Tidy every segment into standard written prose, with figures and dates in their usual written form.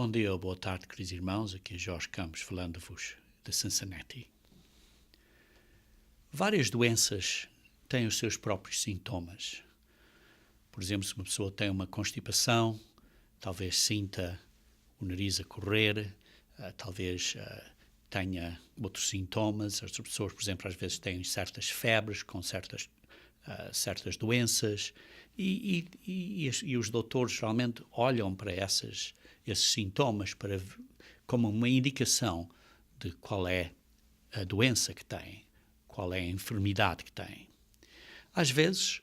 Bom dia ou boa tarde, queridos irmãos. Aqui é Jorge Campos falando-vos de Cincinnati. Várias doenças têm os seus próprios sintomas. Por exemplo, se uma pessoa tem uma constipação, talvez sinta o nariz a correr, talvez tenha outros sintomas. As pessoas, por exemplo, às vezes têm certas febres com certas doenças e os doutores geralmente olham para esses sintomas como uma indicação de qual é a doença que têm, qual é a enfermidade que têm. Às vezes,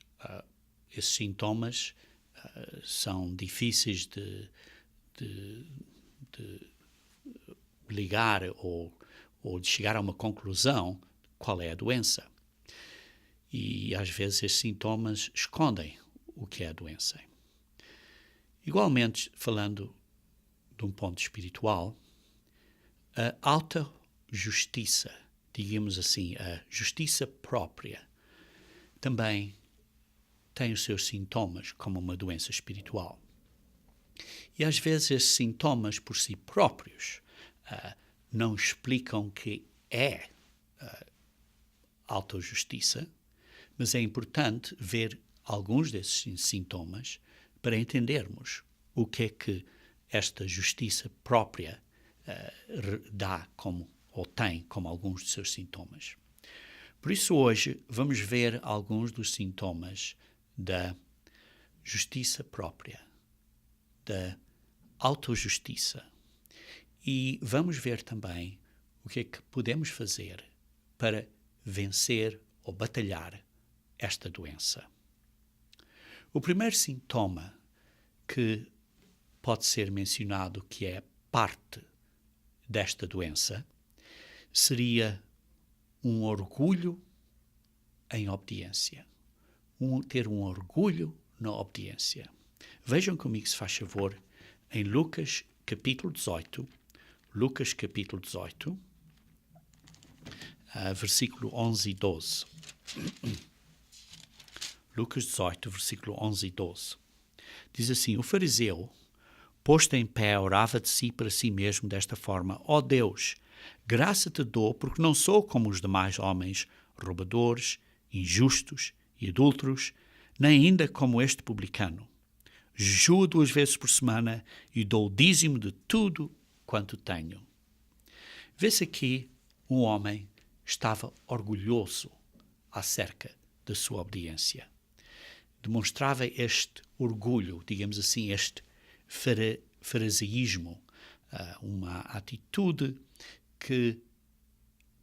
esses sintomas são difíceis de ligar ou de chegar a uma conclusão qual é a doença. E às vezes esses sintomas escondem o que é a doença. Igualmente, falando de um ponto espiritual, a alta justiça, digamos assim, a justiça própria, também tem os seus sintomas como uma doença espiritual. E às vezes esses sintomas por si próprios não explicam que é autojustiça, mas é importante ver alguns desses sintomas para entendermos o que é que esta justiça própria dá como, ou tem como alguns dos seus sintomas. Por isso hoje vamos ver alguns dos sintomas da justiça própria, da autojustiça. E vamos ver também o que é que podemos fazer para vencer ou batalhar esta doença. O primeiro sintoma que pode ser mencionado que é parte desta doença seria um orgulho em obediência. Ter um orgulho na obediência. Vejam comigo, se faz favor, em Lucas capítulo 18, versículo 11 e 12. Lucas 18, versículo 11 e 12. Diz assim: o fariseu, posto em pé, orava de si para si mesmo desta forma: ó Deus, graça te dou, porque não sou como os demais homens, roubadores, injustos e adúlteros, nem ainda como este publicano. Jejuo 2 vezes por semana e dou o dízimo de tudo quanto tenho. Vê-se aqui um homem estava orgulhoso acerca da sua obediência. Demonstrava este orgulho, digamos assim, este farisaísmo, uma atitude que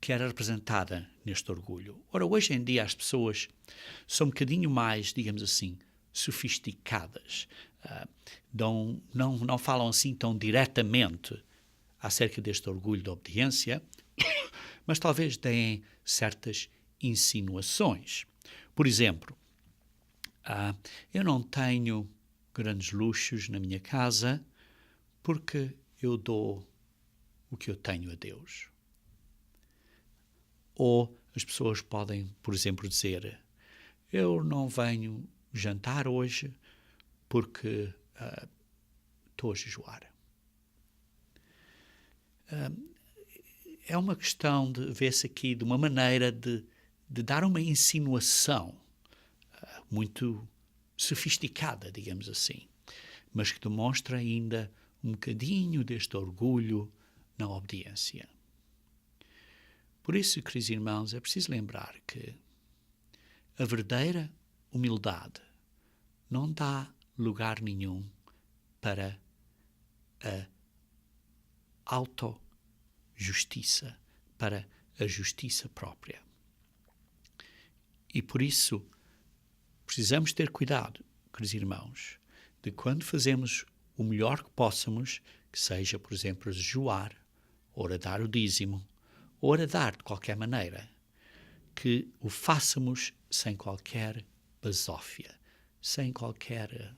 era representada neste orgulho. Ora, hoje em dia as pessoas são um bocadinho mais, digamos assim, sofisticadas. Não falam assim tão diretamente acerca deste orgulho de obediência, mas talvez deem certas insinuações. Por exemplo, eu não tenho grandes luxos na minha casa porque eu dou o que eu tenho a Deus. Ou as pessoas podem, por exemplo, dizer: eu não venho jantar hoje porque estou a jejuar. É uma questão de ver-se aqui de uma maneira de dar uma insinuação muito sofisticada, digamos assim, mas que demonstra ainda um bocadinho deste orgulho na obediência. Por isso, queridos irmãos, é preciso lembrar que a verdadeira humildade não dá lugar nenhum para a autojustiça, para a justiça própria. E por isso, precisamos ter cuidado, queridos irmãos, de quando fazemos o melhor que possamos, que seja, por exemplo, jejuar, ou a dar o dízimo, ou a dar de qualquer maneira, que o façamos sem qualquer basófia, sem qualquer,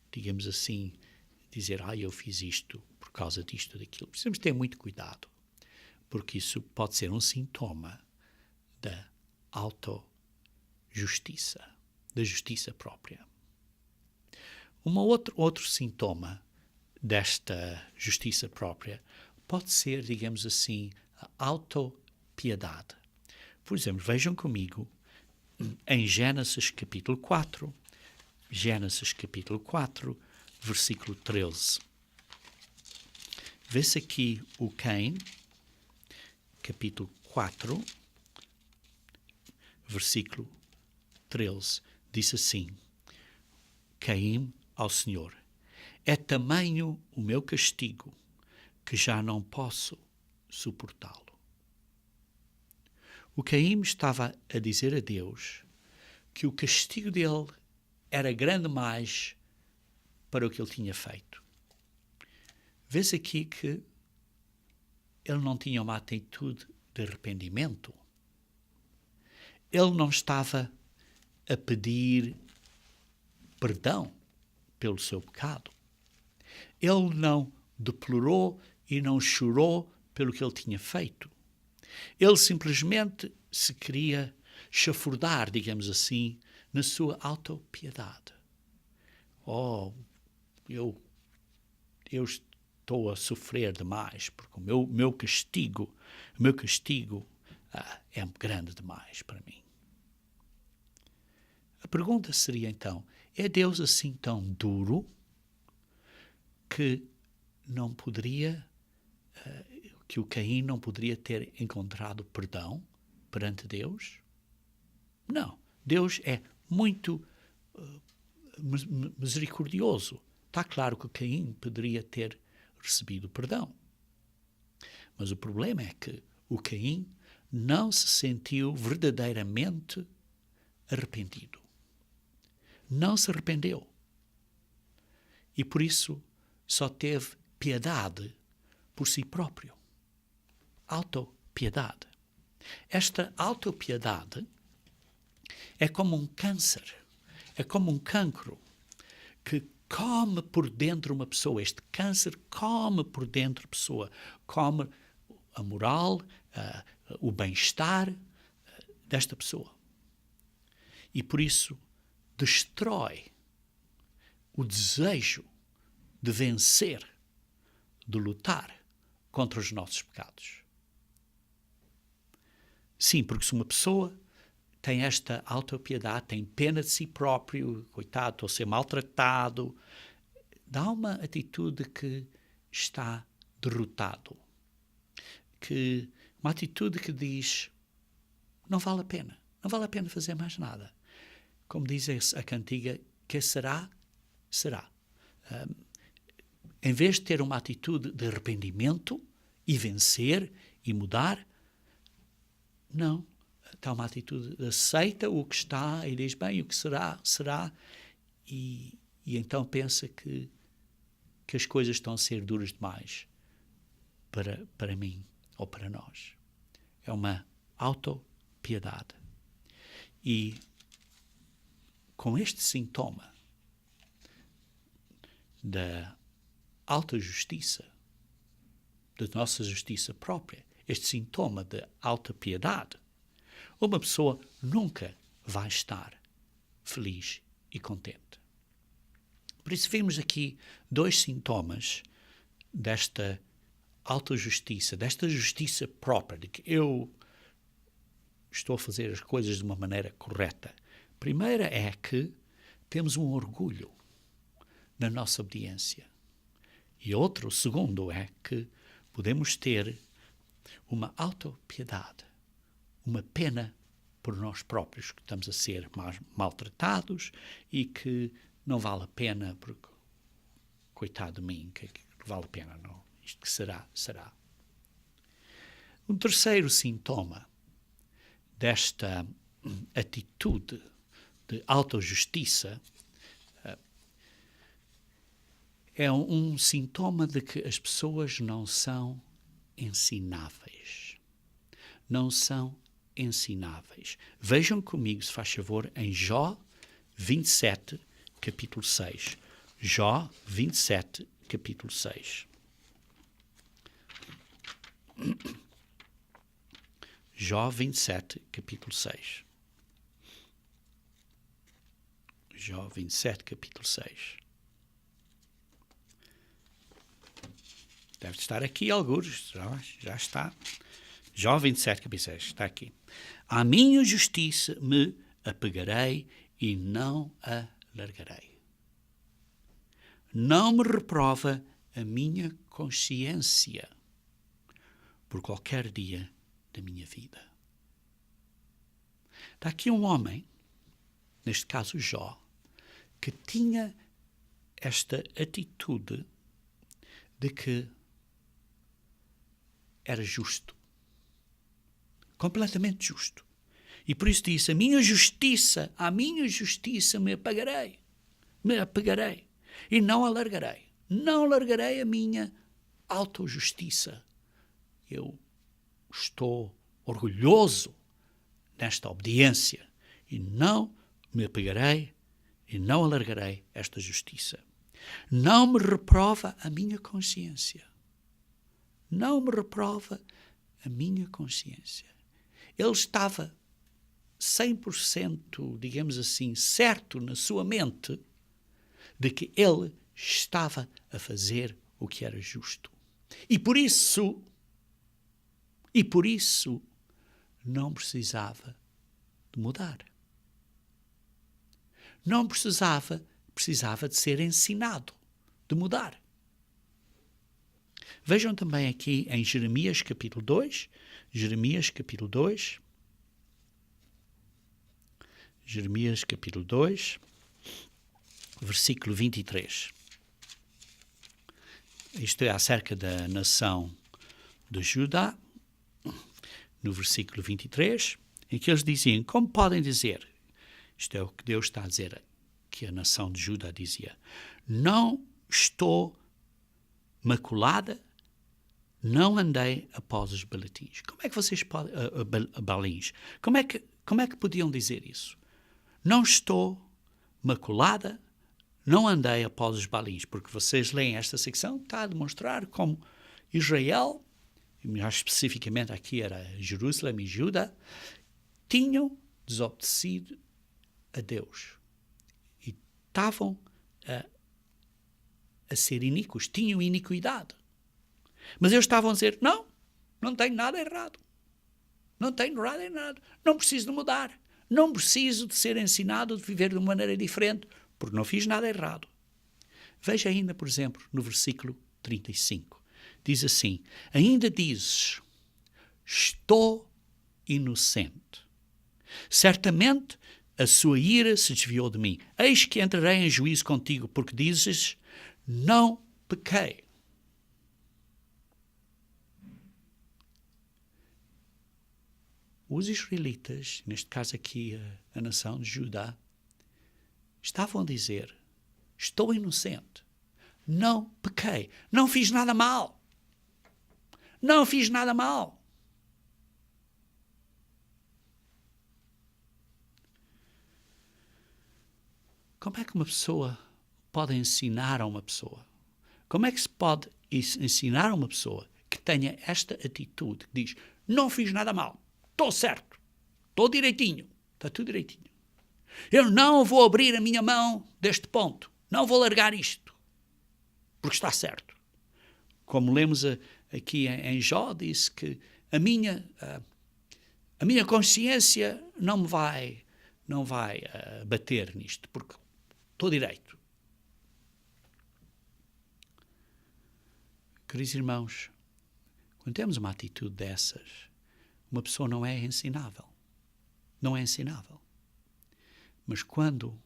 digamos assim, dizer: eu fiz isto por causa disto ou daquilo. Precisamos ter muito cuidado, porque isso pode ser um sintoma da autojustiça, da justiça própria. Outro sintoma desta justiça própria pode ser, digamos assim, a autopiedade. Por exemplo, vejam comigo em Gênesis capítulo 4, versículo 13. Vê-se aqui o Caim, capítulo 4, versículo 13. Diz assim: Caim ao Senhor: é tamanho o meu castigo que já não posso suportá-lo. O Caim estava a dizer a Deus que o castigo dele era grande mais para o que ele tinha feito. Vê-se aqui que ele não tinha uma atitude de arrependimento. Ele não estava a pedir perdão pelo seu pecado. Ele não deplorou e não chorou pelo que ele tinha feito. Ele simplesmente se queria chafurdar, digamos assim, na sua autopiedade. Oh, eu estou a sofrer demais, porque o meu castigo é grande demais para mim. A pergunta seria então, é Deus assim tão duro que não poderia, que o Caim não poderia ter encontrado perdão perante Deus? Não. Deus é muito misericordioso. Está claro que Caim poderia ter recebido perdão. Mas o problema é que o Caim não se sentiu verdadeiramente arrependido. Não se arrependeu. E por isso só teve piedade por si próprio. Autopiedade. Esta autopiedade é como um câncer, é como um cancro que come por dentro uma pessoa. Este câncer come por dentro a pessoa, come a moral, o bem-estar desta pessoa. E por isso destrói o desejo de vencer, de lutar contra os nossos pecados. Sim, porque se uma pessoa tem esta autopiedade, tem pena de si próprio, coitado, estou a ser maltratado, dá uma atitude que está derrotado, uma atitude que diz, não vale a pena fazer mais nada. Como diz a cantiga, que será, será. Em vez de ter uma atitude de arrependimento e vencer e mudar, não. Está uma atitude de aceita o que está e diz, bem, o que será, será. E então pensa que as coisas estão a ser duras demais para mim ou para nós. É uma autopiedade. E com este sintoma da autojustiça, da nossa justiça própria, este sintoma de autopiedade, uma pessoa nunca vai estar feliz e contente. Por isso vemos aqui dois sintomas desta autojustiça, desta justiça própria, de que eu estou a fazer as coisas de uma maneira correta. A primeira é que temos um orgulho na nossa obediência. E o segundo, é que podemos ter uma autopiedade, uma pena por nós próprios, que estamos a ser maltratados e que não vale a pena, porque, coitado de mim, que vale a pena, não. Isto que será, será. Um terceiro sintoma desta atitude de autojustiça é um sintoma de que as pessoas não são ensináveis. Não são ensináveis. Vejam comigo, se faz favor, em Jó 27, capítulo 6. Jó 27, capítulo 6. Jó 27, capítulo 6. Jó 27, capítulo 6. Deve estar aqui alguns, já está. Jó 27, capítulo 6, está aqui. À minha justiça me apegarei e não a largarei. Não me reprova a minha consciência por qualquer dia da minha vida. Está aqui um homem, neste caso Jó, que tinha esta atitude de que era justo. Completamente justo. E por isso disse, à minha justiça me apegarei. E não a largarei. Não largarei a minha autojustiça. Eu estou orgulhoso nesta obediência e não me apegarei e não alargarei esta justiça. Não me reprova a minha consciência. Não me reprova a minha consciência. Ele estava 100%, digamos assim, certo na sua mente de que ele estava a fazer o que era justo. E por isso não precisava de mudar. Não precisava de ser ensinado, de mudar. Vejam também aqui em Jeremias capítulo 2, versículo 23. Isto é acerca da nação de Judá, no versículo 23, em que eles diziam, como podem dizer, isto é o que Deus está a dizer, que a nação de Judá dizia, não estou maculada, não andei após os baletins. Como é que vocês podem, balins? Como é que podiam dizer isso? Não estou maculada, não andei após os balins, porque vocês leem esta secção, está a demonstrar como Israel, mais especificamente aqui era Jerusalém e Judá, tinham desobedecido a Deus e estavam a ser iníquos, tinham iniquidade. Mas eles estavam a dizer, não tenho nada errado. Não tenho nada errado. Não preciso de mudar. Não preciso de ser ensinado de viver de uma maneira diferente, porque não fiz nada errado. Veja ainda, por exemplo, no versículo 35. Diz assim, ainda dizes, estou inocente. Certamente a sua ira se desviou de mim. Eis que entrarei em juízo contigo, porque dizes, não pequei. Os israelitas, neste caso aqui a nação de Judá, estavam a dizer, estou inocente, não pequei, não fiz nada mal. Não fiz nada mal. Como é que uma pessoa pode ensinar a uma pessoa? Como é que se pode ensinar a uma pessoa que tenha esta atitude, que diz, não fiz nada mal, estou certo, estou direitinho, está tudo direitinho. Eu não vou abrir a minha mão deste ponto, não vou largar isto, porque está certo. Como lemos aqui em Jó, disse que a minha consciência não vai bater nisto, porque estou direito. Queridos irmãos, quando temos uma atitude dessas, uma pessoa não é ensinável. Não é ensinável. Mas quando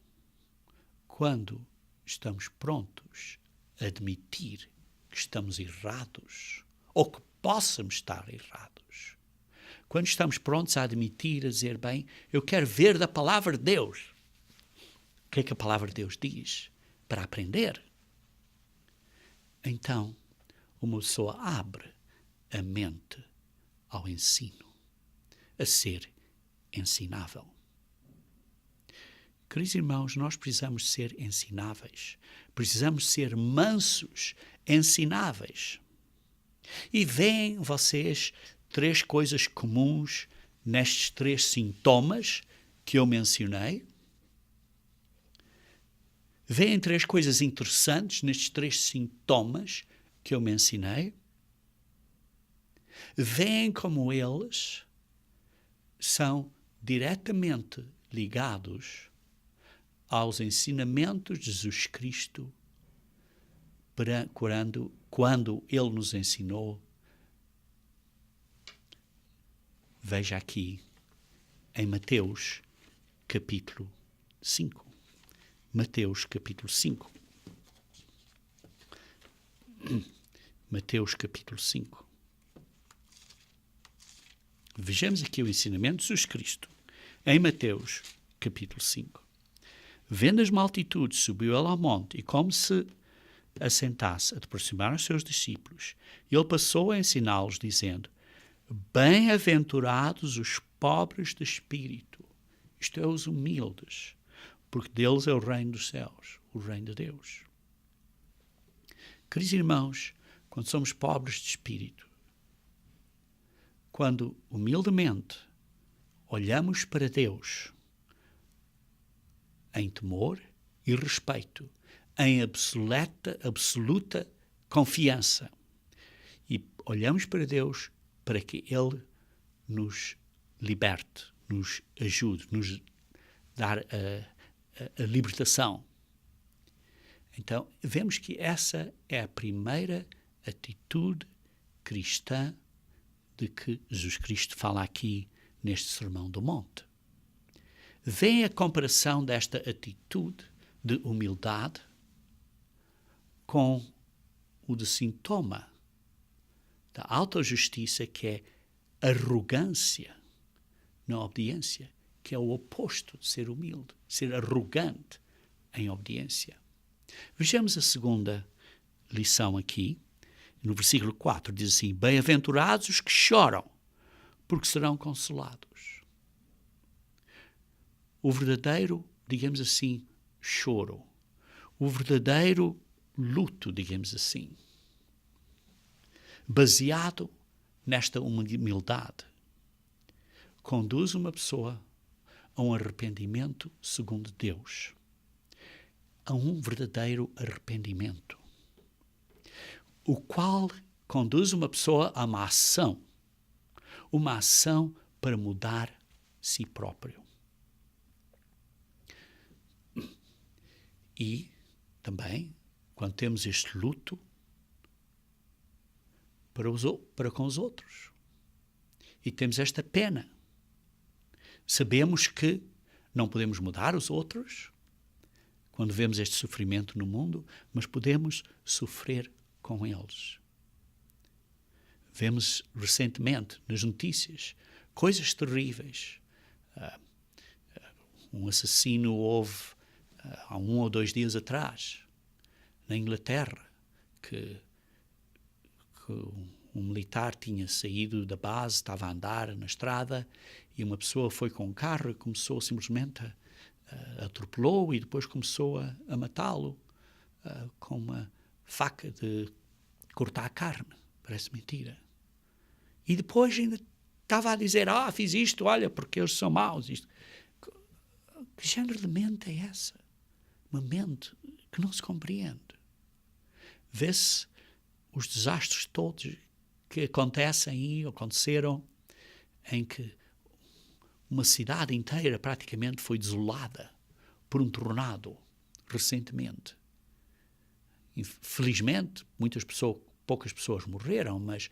estamos prontos a admitir que estamos errados, ou que possamos estar errados, quando estamos prontos a admitir, a dizer, bem, eu quero ver da palavra de Deus, o que é que a palavra de Deus diz, para aprender, então uma pessoa abre a mente ao ensino, a ser ensinável. Queridos irmãos, nós precisamos ser ensináveis. Precisamos ser mansos, ensináveis. E veem vocês 3 coisas comuns nestes 3 sintomas que eu mencionei? Veem 3 coisas interessantes nestes 3 sintomas que eu mencionei? veem como eles são diretamente ligados aos ensinamentos de Jesus Cristo quando Ele nos ensinou. Veja aqui em Mateus capítulo 5. Mateus capítulo 5. Mateus capítulo 5. Vejamos aqui o ensinamento de Jesus Cristo. Em Mateus capítulo 5. Vendo as multitudes, subiu ele ao monte e, como se assentasse, aproximaram os seus discípulos. E ele passou a ensiná-los, dizendo: bem-aventurados os pobres de espírito, isto é, os humildes, porque deles é o reino dos céus, o reino de Deus. Queridos irmãos, quando somos pobres de espírito, quando humildemente olhamos para Deus em temor e respeito, em absoluta confiança, e olhamos para Deus para que Ele nos liberte, nos ajude, nos dar a libertação. Então, vemos que essa é a primeira atitude cristã de que Jesus Cristo fala aqui neste Sermão do Monte. Vem a comparação desta atitude de humildade com o de sintoma da autojustiça, que é arrogância na obediência, que é o oposto de ser humilde, ser arrogante em obediência. Vejamos a segunda lição aqui, no versículo 4, diz assim: bem-aventurados os que choram, porque serão consolados. O verdadeiro, digamos assim, choro, o verdadeiro luto, digamos assim, baseado nesta humildade, conduz uma pessoa a um arrependimento segundo Deus, a um verdadeiro arrependimento, o qual conduz uma pessoa a uma ação para mudar si próprio. E também, quando temos este luto para com os outros, e temos esta pena, sabemos que não podemos mudar os outros quando vemos este sofrimento no mundo, mas podemos sofrer com eles. Vemos recentemente nas notícias coisas terríveis. Um assassino houve há 1 ou 2 dias atrás, na Inglaterra, que um militar tinha saído da base, estava a andar na estrada, e uma pessoa foi com um carro e começou simplesmente atropelou e depois começou a matá-lo com uma faca de cortar a carne. Parece mentira. E depois ainda estava a dizer: fiz isto, olha, porque eles são maus. Isto. Que género de mente é essa? Uma mente que não se compreende. Vê-se os desastres todos que acontecem e aconteceram, em que uma cidade inteira praticamente foi desolada por um tornado recentemente. Infelizmente, poucas pessoas morreram, mas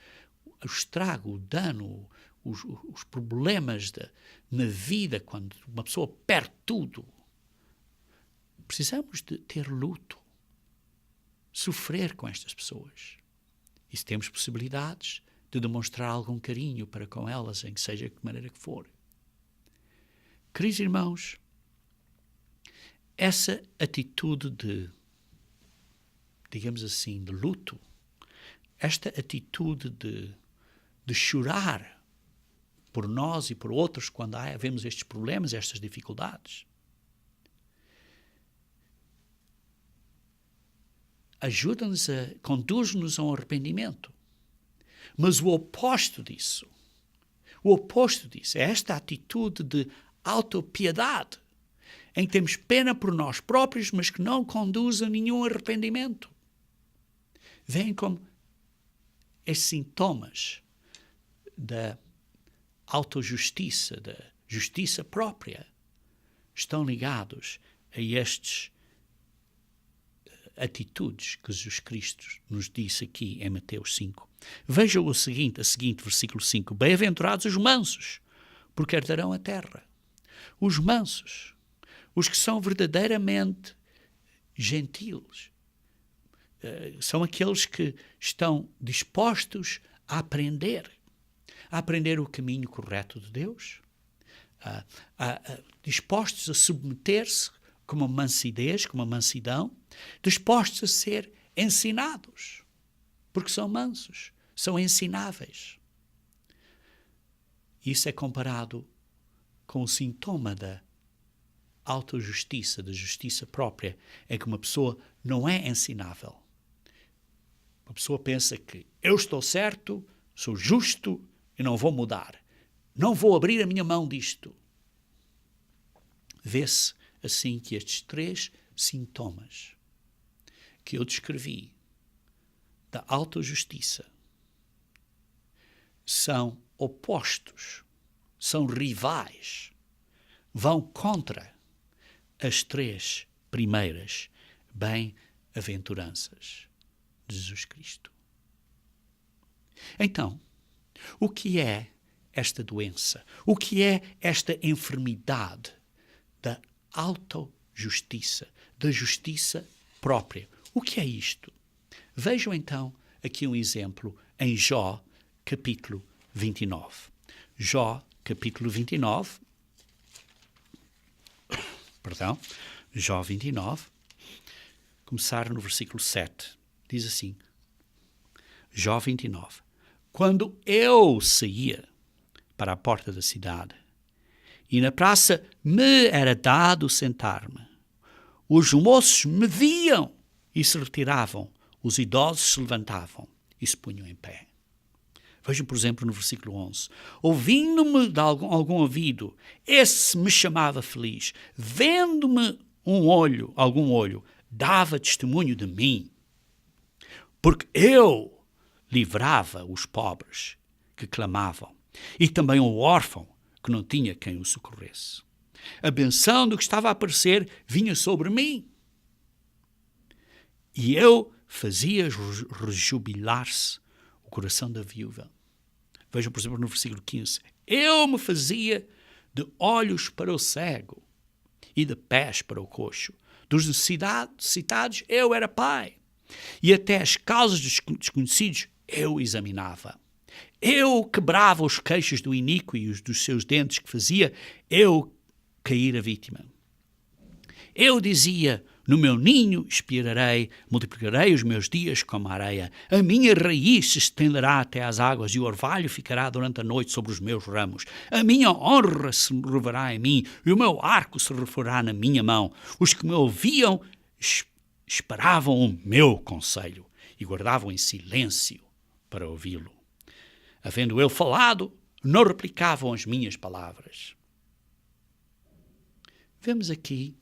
o estrago, o dano, os problemas na vida, quando uma pessoa perde tudo. Precisamos de ter luto, sofrer com estas pessoas. E se temos possibilidades de demonstrar algum carinho para com elas, em que seja de maneira que for. Queridos irmãos, essa atitude de, digamos assim, de luto, esta atitude de chorar por nós e por outros quando vemos estes problemas, estas dificuldades, ajuda-nos conduz-nos a um arrependimento. Mas o oposto disso é esta atitude de autopiedade, em que temos pena por nós próprios, mas que não conduz a nenhum arrependimento. Vêm como esses sintomas da autojustiça, da justiça própria, estão ligados a estes atitudes que Jesus Cristo nos disse aqui em Mateus 5. Vejam a seguinte, versículo 5. Bem-aventurados os mansos, porque herdarão a terra. Os mansos, os que são verdadeiramente gentiles, são aqueles que estão dispostos a aprender o caminho correto de Deus, dispostos a submeter-se com uma mansidez, com uma mansidão, dispostos a ser ensinados, porque são mansos, são ensináveis. Isso é comparado com o sintoma da autojustiça, da justiça própria, em que uma pessoa não é ensinável. Uma pessoa pensa que eu estou certo, sou justo e não vou mudar. Não vou abrir a minha mão disto. Vê-se assim que estes 3 sintomas que eu descrevi da autojustiça são opostos, são rivais, vão contra as 3 primeiras bem-aventuranças de Jesus Cristo. Então, o que é esta doença? O que é esta enfermidade da autojustiça, da justiça própria? O que é isto? Vejam então aqui um exemplo em Jó, capítulo 29. Jó, capítulo 29. Jó 29, começar no versículo 7. Diz assim, Jó 29. Quando eu saía para a porta da cidade, e na praça me era dado sentar-me, os moços me viam e se retiravam, os idosos se levantavam e se punham em pé. Vejam, por exemplo, no versículo 11. Ouvindo-me de algum ouvido, esse me chamava feliz. Vendo-me algum olho, dava testemunho de mim. Porque eu livrava os pobres que clamavam, e também o órfão que não tinha quem o socorresse. A benção do que estava a aparecer vinha sobre mim. E eu fazia rejubilar-se o coração da viúva. Vejam, por exemplo, no versículo 15. Eu me fazia de olhos para o cego e de pés para o coxo. Dos necessitados eu era pai. E até as causas dos desconhecidos eu examinava. Eu quebrava os queixos do iníquo e os dos seus dentes que fazia eu cair a vítima. Eu dizia, no meu ninho expirarei, multiplicarei os meus dias como a areia. A minha raiz se estenderá até às águas e o orvalho ficará durante a noite sobre os meus ramos. A minha honra se reverá em mim e o meu arco se reforá na minha mão. Os que me ouviam esperavam o meu conselho e guardavam em silêncio para ouvi-lo. Havendo eu falado, não replicavam as minhas palavras. Vemos aqui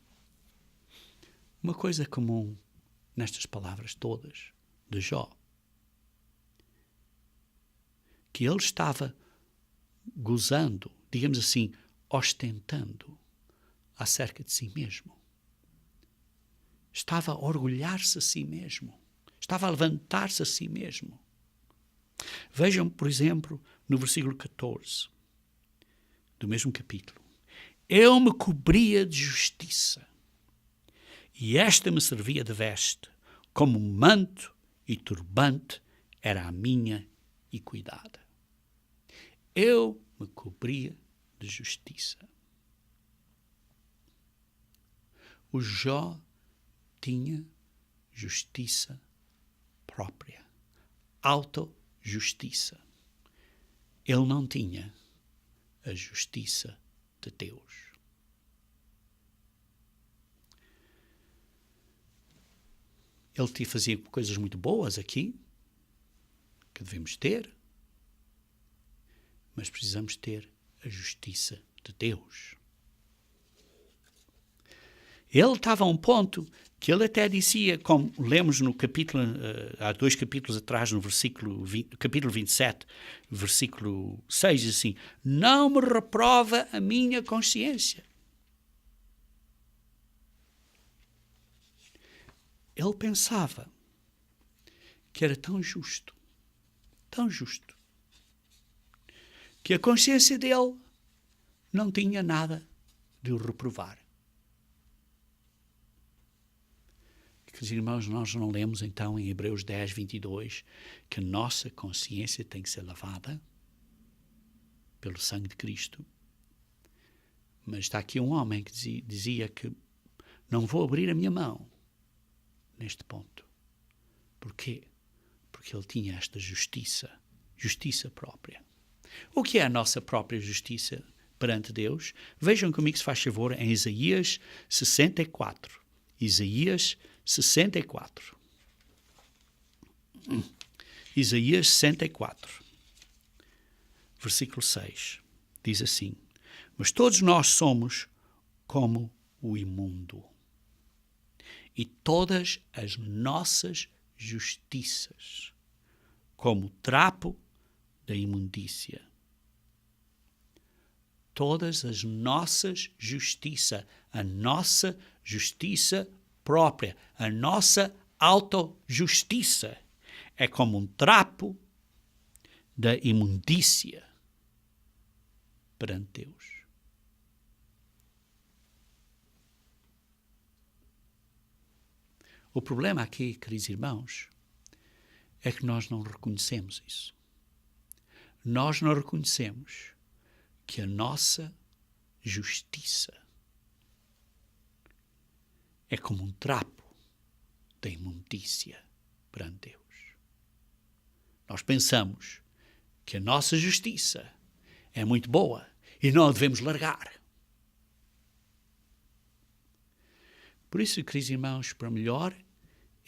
uma coisa comum nestas palavras todas de Jó. Que ele estava gozando, digamos assim, ostentando acerca de si mesmo. Estava a orgulhar-se a si mesmo. Estava a levantar-se a si mesmo. Vejam, por exemplo, no versículo 14 do mesmo capítulo. Eu me cobria de justiça, e esta me servia de veste, como manto e turbante era a minha equidade. Eu me cobria de justiça. O Jó tinha justiça própria, autojustiça. Ele não tinha a justiça de Deus. Ele fazia coisas muito boas aqui, que devemos ter, mas precisamos ter a justiça de Deus. Ele estava a um ponto que ele até dizia, como lemos no capítulo, há 2 capítulos atrás, no capítulo 27, versículo 6, diz assim: não me reprova a minha consciência. Ele pensava que era tão justo, que a consciência dele não tinha nada de o reprovar. Queridos irmãos, nós não lemos então em Hebreus 10, 22, que a nossa consciência tem que ser lavada pelo sangue de Cristo. Mas está aqui um homem que dizia que não vou abrir a minha mão neste ponto. Porquê? Porque ele tinha esta justiça própria. O que é a nossa própria justiça perante Deus? Vejam comigo, se faz favor, em Isaías 64. Isaías 64. Isaías 64, versículo 6, diz assim: mas todos nós somos como o imundo, e todas as nossas justiças como o trapo da imundícia. Todas as nossas justiças, a nossa justiça própria, a nossa autojustiça é como um trapo da imundícia perante Deus. O problema aqui, queridos irmãos, é que nós não reconhecemos isso. Nós não reconhecemos que a nossa justiça é como um trapo da imundícia perante Deus. Nós pensamos que a nossa justiça é muito boa e não a devemos largar. Por isso, queridos irmãos, para melhor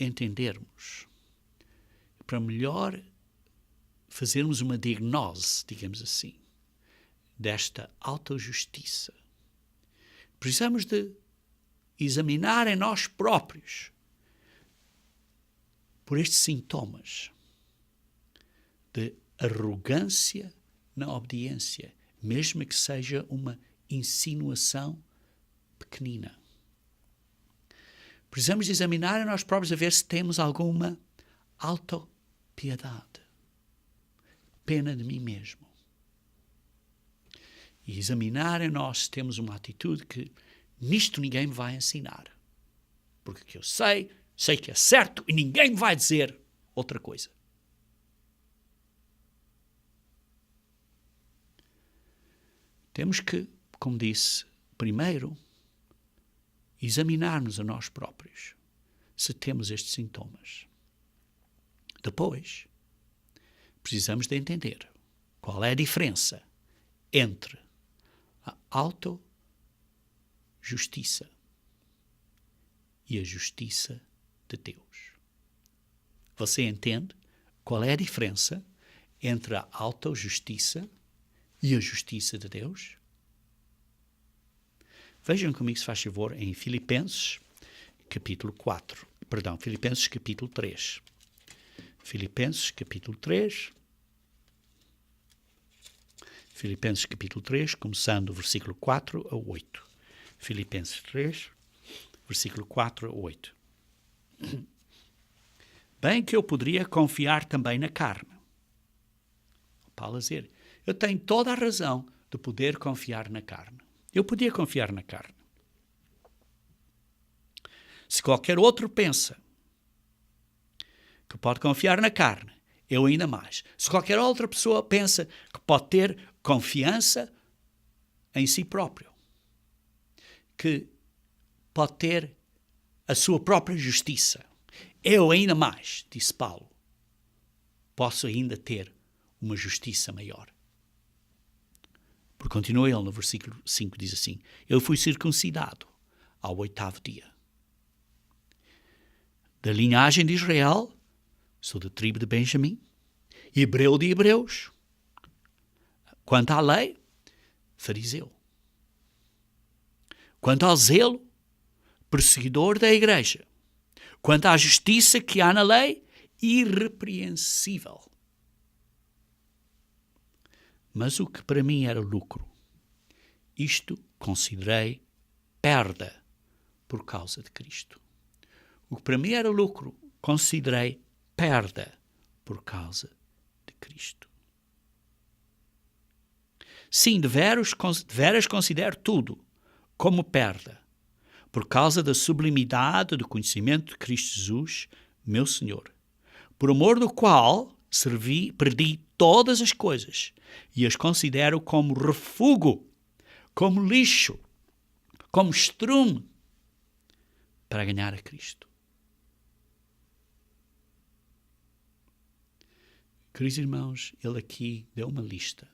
entendermos, para melhor fazermos uma diagnose, digamos assim, desta autojustiça, precisamos de examinar em nós próprios por estes sintomas de arrogância na obediência, mesmo que seja uma insinuação pequenina. Precisamos de examinar em nós próprios a ver se temos alguma autopiedade, pena de mim mesmo. E examinar em nós se temos uma atitude que nisto ninguém me vai ensinar. Porque o que eu sei que é certo e ninguém me vai dizer outra coisa. Temos que, como disse, primeiro, examinar-nos a nós próprios se temos estes sintomas. Depois, precisamos de entender qual é a diferença entre a autojustiça e a justiça de Deus. Você entende qual é a diferença entre a autojustiça e a justiça de Deus? Vejam comigo, se faz favor, em Filipenses capítulo 3. Filipenses capítulo 3, começando o versículo 4 a 8. Filipenses 3, versículo 4 a 8. Bem que eu poderia confiar também na carne. Paulo a dizer, eu tenho toda a razão de poder confiar na carne. Eu podia confiar na carne. Se qualquer outro pensa que pode confiar na carne, eu ainda mais. Se qualquer outra pessoa pensa que pode ter confiança em si próprio, que pode ter a sua própria justiça, eu ainda mais, disse Paulo, posso ainda ter uma justiça maior. Porque continua ele no versículo 5, diz assim, eu fui circuncidado ao 8º dia. Da linhagem de Israel, sou da tribo de Benjamim, hebreu de hebreus. Quanto à lei, fariseu. Quanto ao zelo, perseguidor da igreja, quanto à justiça que há na lei, irrepreensível. Mas o que para mim era lucro, isto considerei perda por causa de Cristo. O que para mim era lucro, considerei perda por causa de Cristo. Sim, de veras considero tudo como perda, por causa da sublimidade do conhecimento de Cristo Jesus, meu Senhor, por amor do qual perdi todas as coisas e as considero como refúgio, como lixo, como estrume, para ganhar a Cristo. Queridos irmãos, ele aqui deu uma lista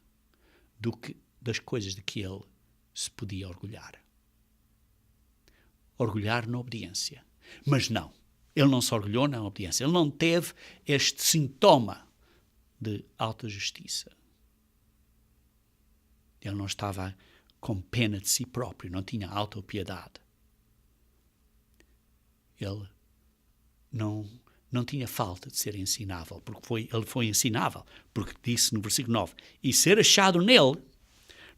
das coisas de que ele se podia orgulhar. Orgulhar na obediência. Mas não, ele não se orgulhou na obediência. Ele não teve este sintoma de alta justiça. Ele não estava com pena de si próprio, não tinha autopiedade. Ele não tinha falta de ser ensinável, porque ele foi ensinável, porque disse no versículo 9, e ser achado nele,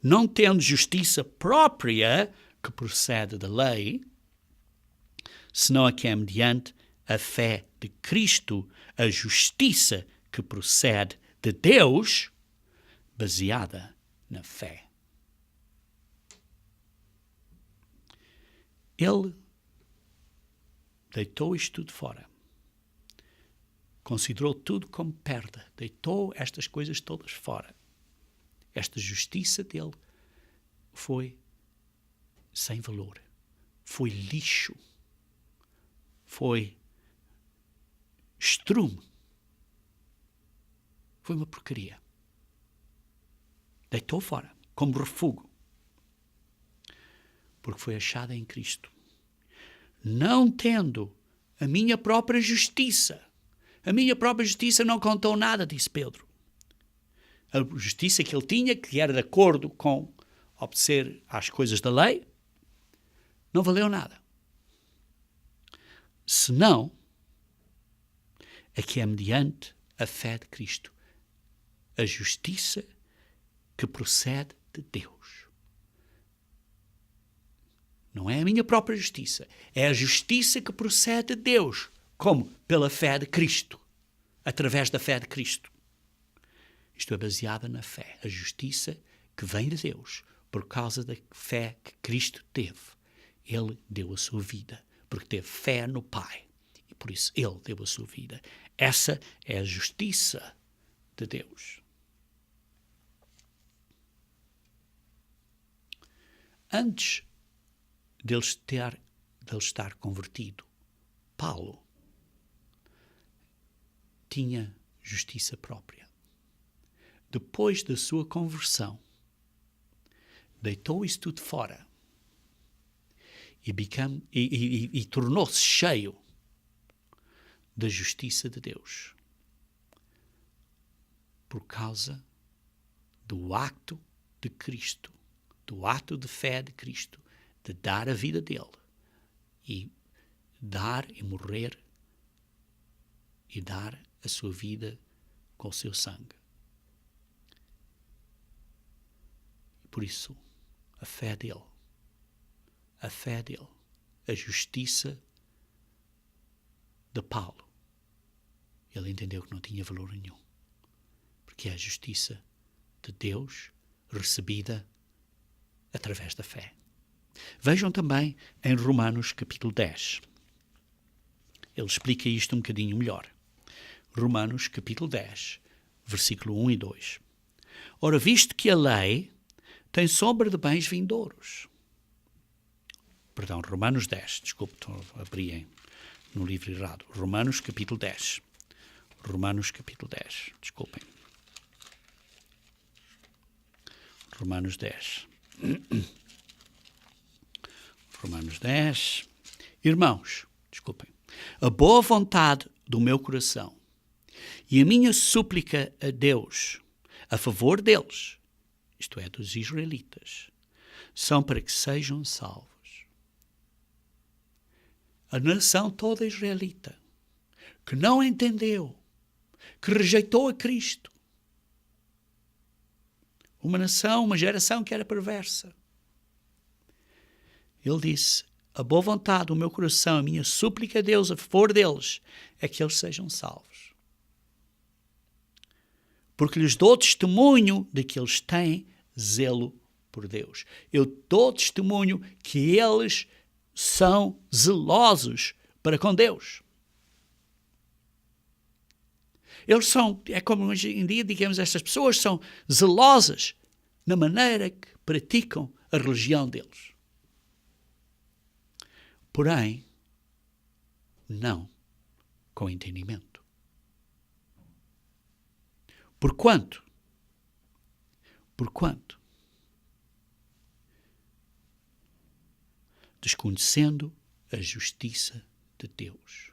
não tendo justiça própria que procede da lei, senão a que é mediante a fé de Cristo, a justiça que procede de Deus, baseada na fé. Ele deitou isto tudo fora. Considerou tudo como perda. Deitou estas coisas todas fora. Esta justiça dele foi sem valor. Foi lixo. Foi estrume. Foi uma porcaria. Deitou fora, como refúgio. Porque foi achada em Cristo. Não tendo a minha própria justiça. A minha própria justiça não contou nada, disse Pedro. A justiça que ele tinha, que era de acordo com obedecer às coisas da lei, não valeu nada. Senão, é que é mediante a fé de Cristo. A justiça que procede de Deus. Não é a minha própria justiça. É a justiça que procede de Deus. Como? Pela fé de Cristo. Através da fé de Cristo. Isto é baseada na fé. A justiça que vem de Deus. Por causa da fé que Cristo teve. Ele deu a sua vida. Porque teve fé no Pai. E por isso ele deu a sua vida. Essa é a justiça de Deus. Antes dele estar convertido, Paulo tinha justiça própria. Depois da sua conversão, deitou isso tudo fora e tornou-se cheio da justiça de Deus por causa do acto de Cristo, do ato de fé de Cristo, de dar a vida dele e dar e morrer e dar a sua vida com o seu sangue. Por isso, a fé dele, a justiça de Paulo, ele entendeu que não tinha valor nenhum, porque é a justiça de Deus recebida através da fé. Vejam também em Romanos capítulo 10. Ele explica isto um bocadinho melhor. Romanos capítulo 10, versículo 1 e 2. Ora, visto que a lei tem sombra de bens vindouros. Perdão, Romanos 10. Desculpe, abri no livro errado. Romanos capítulo 10. Romanos capítulo 10. Desculpem. Romanos 10. Romanos 10. Irmãos, desculpem. A boa vontade do meu coração e a minha súplica a Deus a favor deles, isto é, dos israelitas, são para que sejam salvos. a nação toda israelita, que não entendeu, que rejeitou a Cristo. Uma nação, uma geração que era perversa. Ele disse: a boa vontade do meu coração, a minha súplica a Deus a favor deles, é que eles sejam salvos. Porque lhes dou testemunho de que eles têm zelo por Deus. Eu dou testemunho que eles são zelosos para com Deus. Eles são, é como hoje em dia, digamos, estas pessoas são zelosas na maneira que praticam a religião deles. Porém, não com entendimento. Porquanto, desconhecendo a justiça de Deus.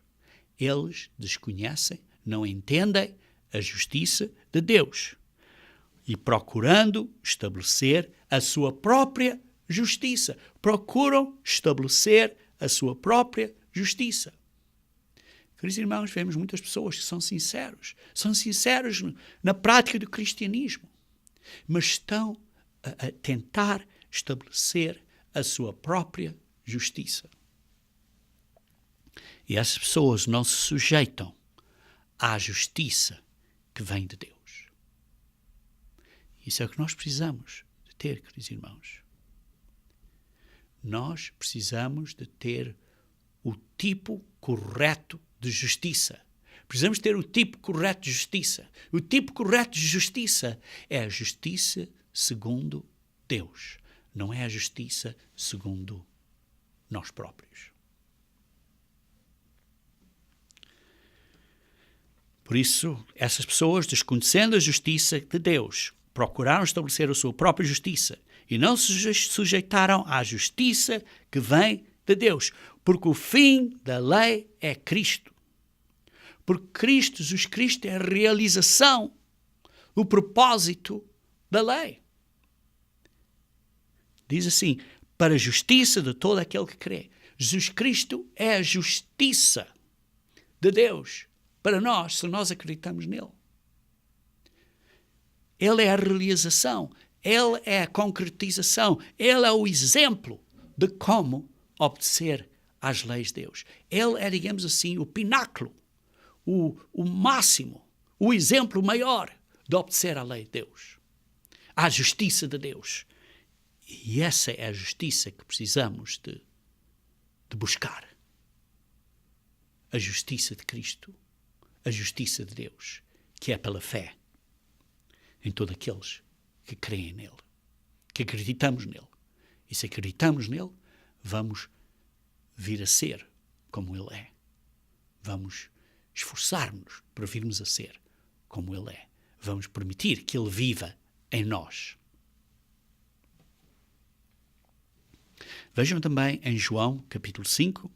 Eles desconhecem, não entendem a justiça de Deus e procurando estabelecer a sua própria justiça. Procuram estabelecer a sua própria justiça. Queridos irmãos, vemos muitas pessoas que são sinceros na prática do cristianismo, mas estão a tentar estabelecer a sua própria justiça. E essas pessoas não se sujeitam à justiça que vem de Deus. Isso é o que nós precisamos de ter, queridos irmãos. Nós precisamos de ter o tipo correto de justiça. Precisamos ter o tipo correto de justiça. O tipo correto de justiça é a justiça segundo Deus. Não é a justiça segundo nós próprios. Por isso, essas pessoas, desconhecendo a justiça de Deus, procuraram estabelecer a sua própria justiça e não se sujeitaram à justiça que vem de Deus, porque o fim da lei é Cristo. Porque Jesus Cristo é a realização, o propósito da lei. Diz assim: para a justiça de todo aquele que crê. Jesus Cristo é a justiça de Deus para nós, se nós acreditamos nele. Ele é a realização, ele é a concretização, ele é o exemplo de como obedecer às leis de Deus. Ele é, digamos assim, o pináculo, o máximo, o exemplo maior de obedecer à lei de Deus, à justiça de Deus. E essa é a justiça que precisamos de buscar. A justiça de Cristo, a justiça de Deus, que é pela fé em todos aqueles que creem nele, que acreditamos nele. E se acreditamos nele, vamos vir a ser como ele é. Vamos esforçar-nos para virmos a ser como ele é. Vamos permitir que ele viva em nós. Vejam também em João capítulo 5,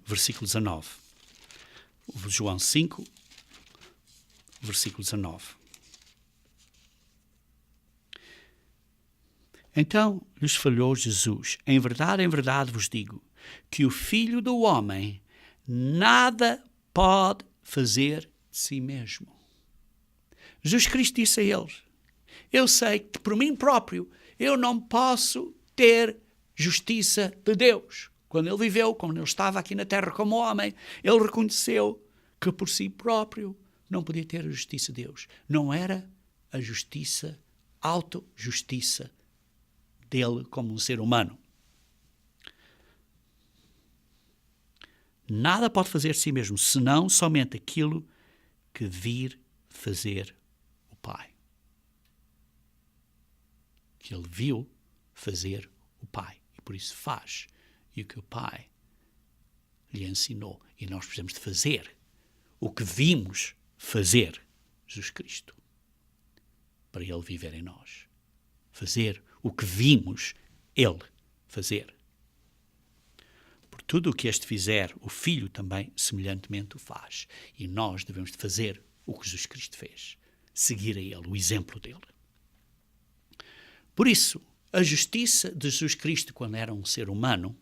versículo 19. João 5, versículo 19. Então lhes falou Jesus: em verdade vos digo, que o Filho do Homem nada pode fazer de si mesmo. Jesus Cristo disse a eles: eu sei que por mim próprio eu não posso ter justiça de Deus. Quando ele viveu, quando ele estava aqui na terra como homem, ele reconheceu que por si próprio não podia ter a justiça de Deus. Não era a justiça, autojustiça dele como um ser humano. Nada pode fazer de si mesmo, senão somente aquilo que vir fazer o Pai. Que ele viu fazer o Pai. E por isso faz. E o que o Pai lhe ensinou. E nós precisamos de fazer o que vimos fazer Jesus Cristo. Para ele viver em nós. Fazer o que vimos ele fazer. Por tudo o que este fizer, o Filho também semelhantemente o faz. E nós devemos de fazer o que Jesus Cristo fez. Seguir a ele, o exemplo dele. Por isso, A justiça de Jesus Cristo, quando era um ser humano,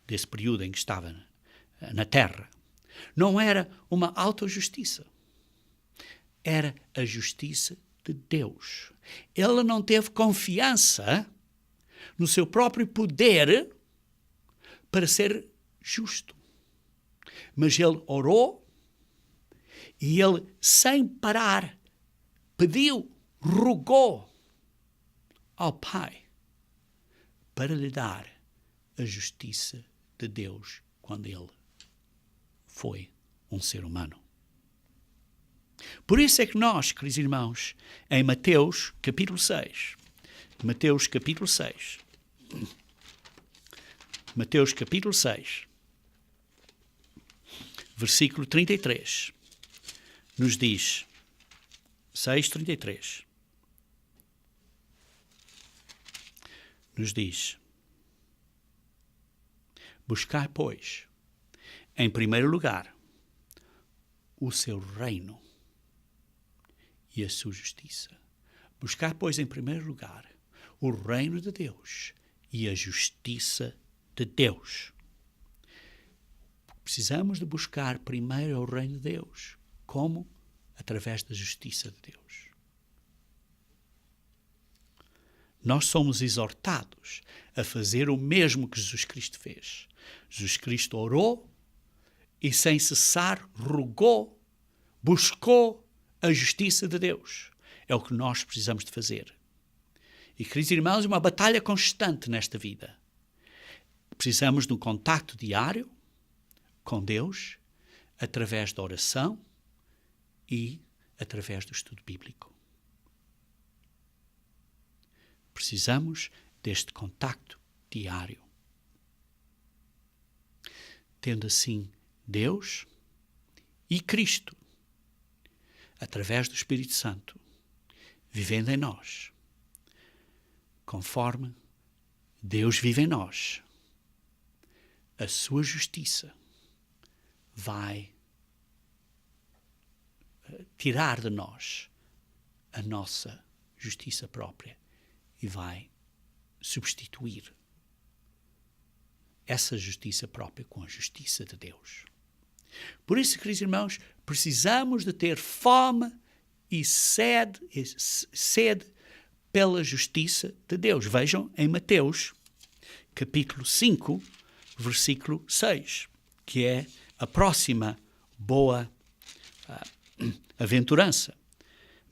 desse período em que estava na Terra, não era uma autojustiça. Era a justiça de Deus. Ele não teve confiança no seu próprio poder para ser justo. Mas ele orou e ele, sem parar, pediu, rogou ao Pai para lhe dar a justiça de Deus quando ele foi um ser humano. Por isso é que nós, queridos irmãos, em Mateus capítulo 6, Mateus capítulo 6, versículo 33, nos diz, 6:33, nos diz: buscai, pois, em primeiro lugar, o seu reino e a sua justiça. Buscar, pois, em primeiro lugar, o reino de Deus e a justiça de Deus. Precisamos de buscar primeiro o reino de Deus. Como? Através da justiça de Deus. Nós somos exortados a fazer o mesmo que Jesus Cristo fez. Jesus Cristo orou e, sem cessar, rogou, buscou a justiça de Deus. É o que nós precisamos de fazer. E, queridos irmãos, é uma batalha constante nesta vida. Precisamos de um contacto diário com Deus, através da oração e através do estudo bíblico. Precisamos deste contacto diário. Tendo assim Deus e Cristo, através do Espírito Santo, vivendo em nós, conforme Deus vive em nós, a sua justiça vai tirar de nós a nossa justiça própria e vai substituir essa justiça própria com a justiça de Deus. Por isso, queridos irmãos, precisamos de ter fome e sede pela justiça de Deus. Vejam em Mateus, capítulo 5, versículo 6, que é a próxima boa aventurança.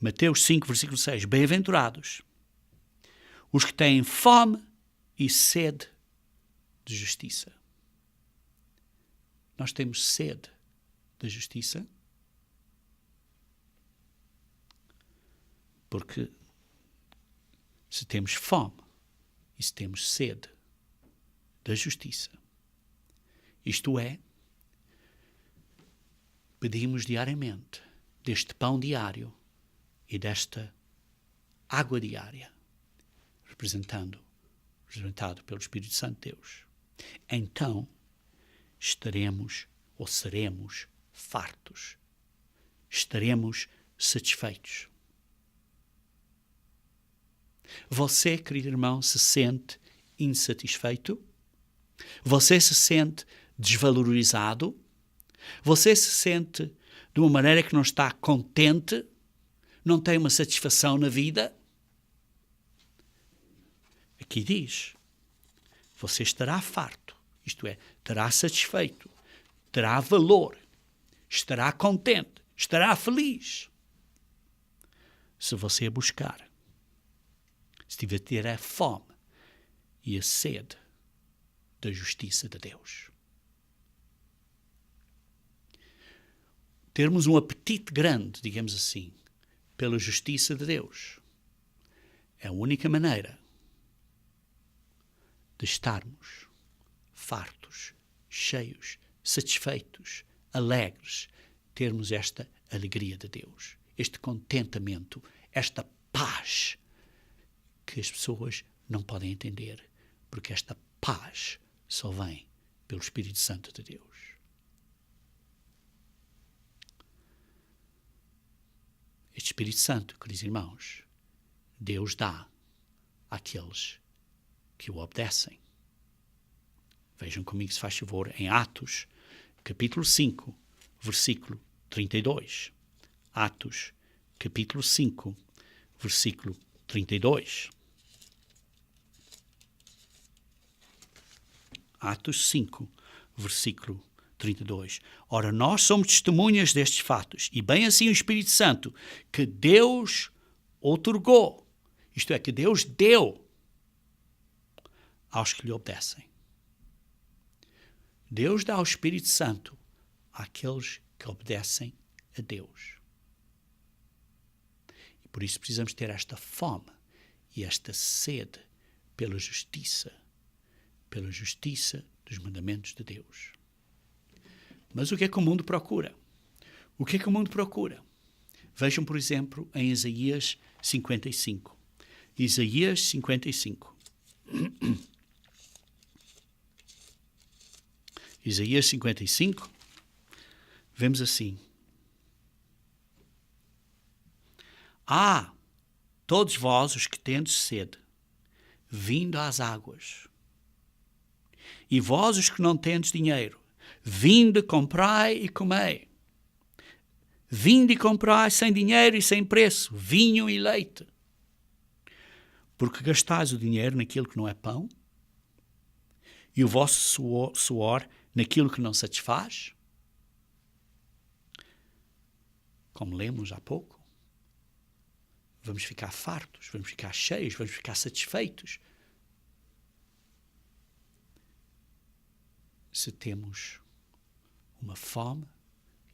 Mateus 5, versículo 6. Bem-aventurados os que têm fome e sede de justiça. Nós temos sede da justiça porque se temos fome e se temos sede da justiça, isto é, pedimos diariamente deste pão diário e desta água diária, representado pelo Espírito Santo de Deus, então estaremos ou seremos fartos, estaremos satisfeitos. Você, querido irmão, se sente insatisfeito? Você se sente desvalorizado? Você se sente de uma maneira que não está contente? Não tem uma satisfação na vida? Aqui diz, você estará farto, isto é, estará satisfeito, terá valor, estará contente, estará feliz. Se você buscar, se tiver ter a fome e a sede da justiça de Deus. Termos um apetite grande, digamos assim, pela justiça de Deus. É a única maneira de estarmos fartos, cheios, satisfeitos, alegres, termos esta alegria de Deus, este contentamento, esta paz que as pessoas não podem entender, porque esta paz só vem pelo Espírito Santo de Deus. Este Espírito Santo, queridos irmãos, Deus dá àqueles que o obedecem. Vejam comigo, se faz favor, em Atos, capítulo 5, versículo 32. Atos, capítulo 5, versículo 32. Atos 5, versículo 32. Ora, nós somos testemunhas destes fatos, e bem assim o Espírito Santo, que Deus outorgou, isto é, que Deus deu aos que lhe obedecem. Deus dá o Espírito Santo àqueles que obedecem a Deus. E por isso precisamos ter esta fome e esta sede pela justiça dos mandamentos de Deus. Mas o que é que o mundo procura? O que é que o mundo procura? Vejam, por exemplo, em Isaías 55. Isaías 55. Isaías 55, vemos assim. Todos vós os que tendes sede, vindo às águas. E vós os que não tendes dinheiro, vinde, comprai e comei. Vinde e comprai sem dinheiro e sem preço, vinho e leite. Porque gastais o dinheiro naquilo que não é pão, e o vosso suor naquilo que não satisfaz. Como lemos há pouco, vamos ficar fartos, vamos ficar cheios, vamos ficar satisfeitos se temos uma fome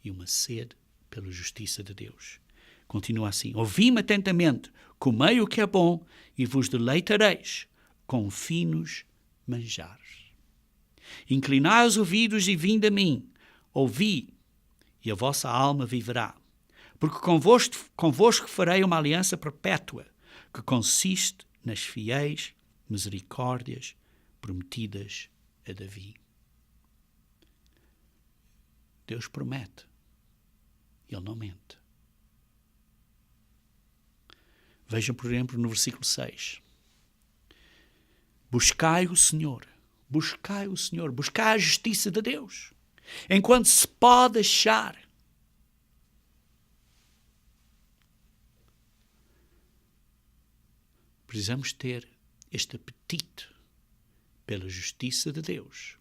e uma sede pela justiça de Deus. Continua assim: ouvi-me atentamente, comei o que é bom e vos deleitareis com finos manjares. Inclinai os ouvidos e vinde a mim, ouvi, e a vossa alma viverá. Porque convosco farei uma aliança perpétua, que consiste nas fiéis misericórdias prometidas a Davi. Deus promete, Ele não mente. Vejam, por exemplo, no versículo 6. Buscai o Senhor, buscai a justiça de Deus, enquanto se pode achar. Precisamos ter este apetite pela justiça de Deus.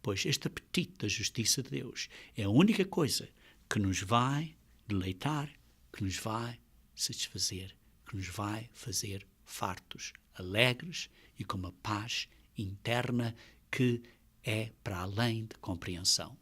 Pois este apetite da justiça de Deus é a única coisa que nos vai deleitar, que nos vai satisfazer, que nos vai fazer fartos, alegres e com uma paz interna que é para além de compreensão.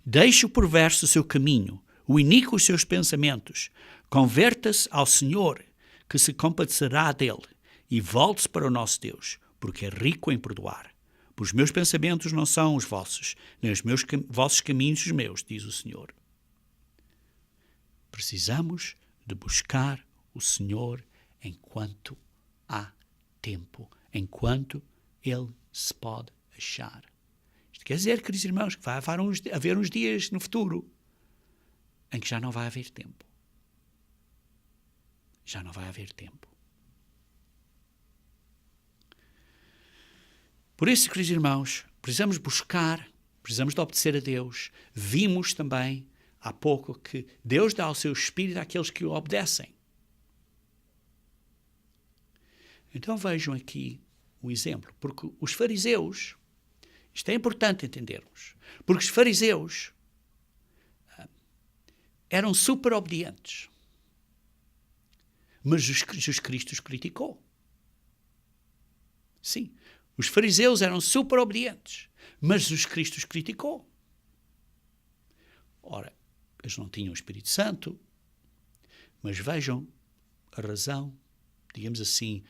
Deixe o perverso o seu caminho, o iníquo os seus pensamentos, converta-se ao Senhor, que se compadecerá dele, e volte-se para o nosso Deus, porque é rico em perdoar. Pois os meus pensamentos não são os vossos, nem os vossos caminhos os meus, diz o Senhor. Precisamos de buscar o Senhor enquanto há tempo, enquanto Ele se pode achar. Isto quer dizer, queridos irmãos, que vai haver uns dias no futuro em que já não vai haver tempo. Já não vai haver tempo. Por isso, queridos irmãos, precisamos buscar, precisamos de obedecer a Deus. Vimos também há pouco que Deus dá o seu Espírito àqueles que o obedecem. Então vejam aqui o exemplo, porque os fariseus, isto é importante entendermos, porque os fariseus eram super obedientes, mas Jesus Cristo os criticou. Sim, os fariseus eram super obedientes, mas Jesus Cristo os criticou. Ora, eles não tinham o Espírito Santo, mas vejam a razão, digamos assim,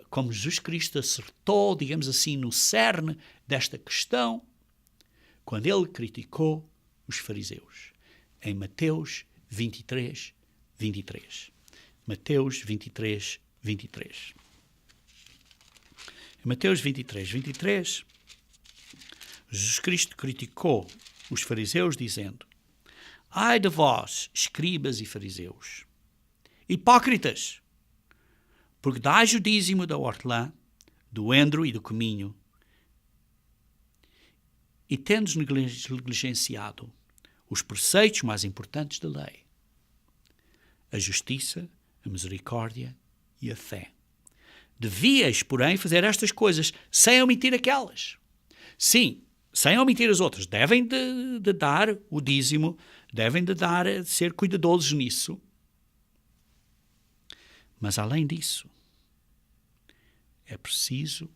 como Jesus Cristo acertou, digamos assim, no cerne desta questão, quando ele criticou os fariseus. Em Mateus 23, 23. Mateus 23, 23. Em Mateus 23, 23, Jesus Cristo criticou os fariseus dizendo: ai de vós, escribas e fariseus, hipócritas, porque dás o dízimo da hortelã, do endro e do cominho, e tendes negligenciado os preceitos mais importantes da lei, a justiça, a misericórdia e a fé. Devias, porém, fazer estas coisas sem omitir aquelas. Sim, sem omitir as outras. Devem de dar o dízimo, devem de ser cuidadosos nisso. Mas, além disso, é preciso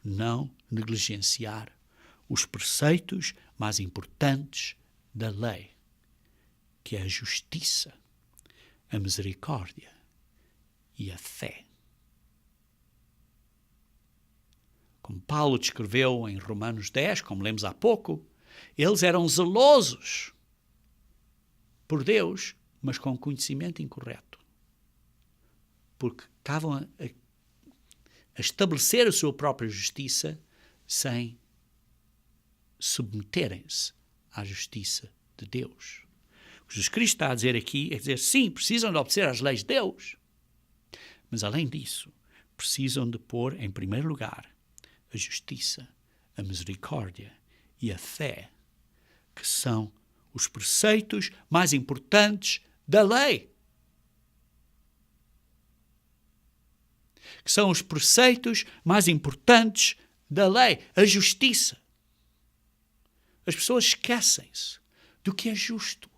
não negligenciar os preceitos mais importantes da lei, que é a justiça, a misericórdia e a fé. Como Paulo descreveu em Romanos 10, como lemos há pouco, eles eram zelosos por Deus, mas com conhecimento incorreto. Porque estavam a estabelecer a sua própria justiça sem submeterem-se à justiça de Deus. O que Jesus Cristo está a dizer aqui é dizer, sim, precisam de obedecer às leis de Deus, mas além disso, precisam de pôr em primeiro lugar a justiça, a misericórdia e a fé, que são os preceitos mais importantes da lei. Que são os preceitos mais importantes da lei. A justiça. As pessoas esquecem-se do que é justo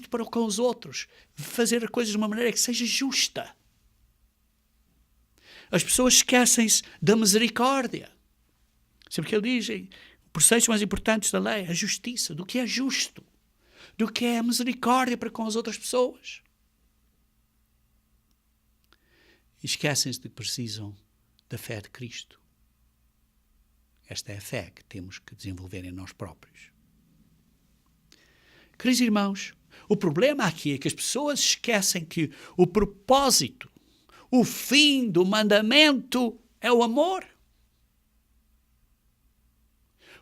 para com os outros, fazer as coisas de uma maneira que seja justa. As pessoas esquecem-se da misericórdia. Sempre que ele diz, preceitos mais importantes da lei, a justiça, do que é justo, do que é a misericórdia para com as outras pessoas. E esquecem-se de que precisam da fé de Cristo. Esta é a fé que temos que desenvolver em nós próprios. Queridos irmãos, o problema aqui é que as pessoas esquecem que o propósito, o fim do mandamento é o amor.